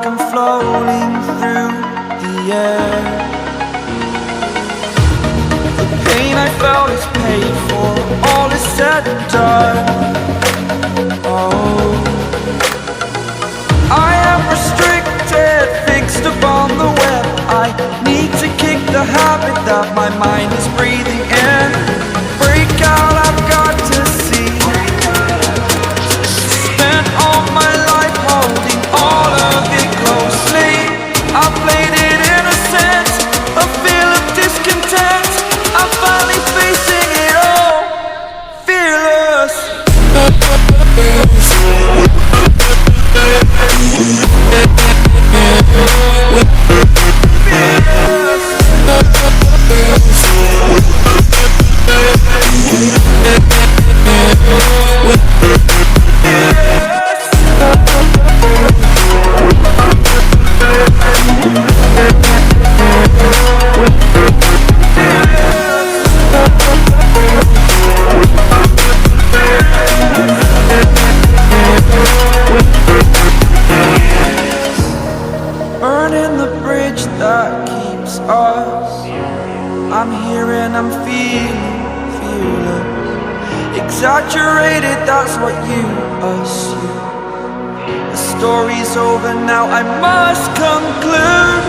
I'm floating through the air. The pain I felt is paid for, all is said and done. Oh, I am restricted, fixed upon the web. I need to kick the habit that my mind is breathing in. Break out, I've got to see. Spent all my life holding all of it closely. I played it innocent, a feel of discontent. I'm finally facing it all, fearless. Burning the bridge that keeps us. I'm here and I'm feeling fearless. Exaggerated, that's what you assume. The story's over now, I must conclude.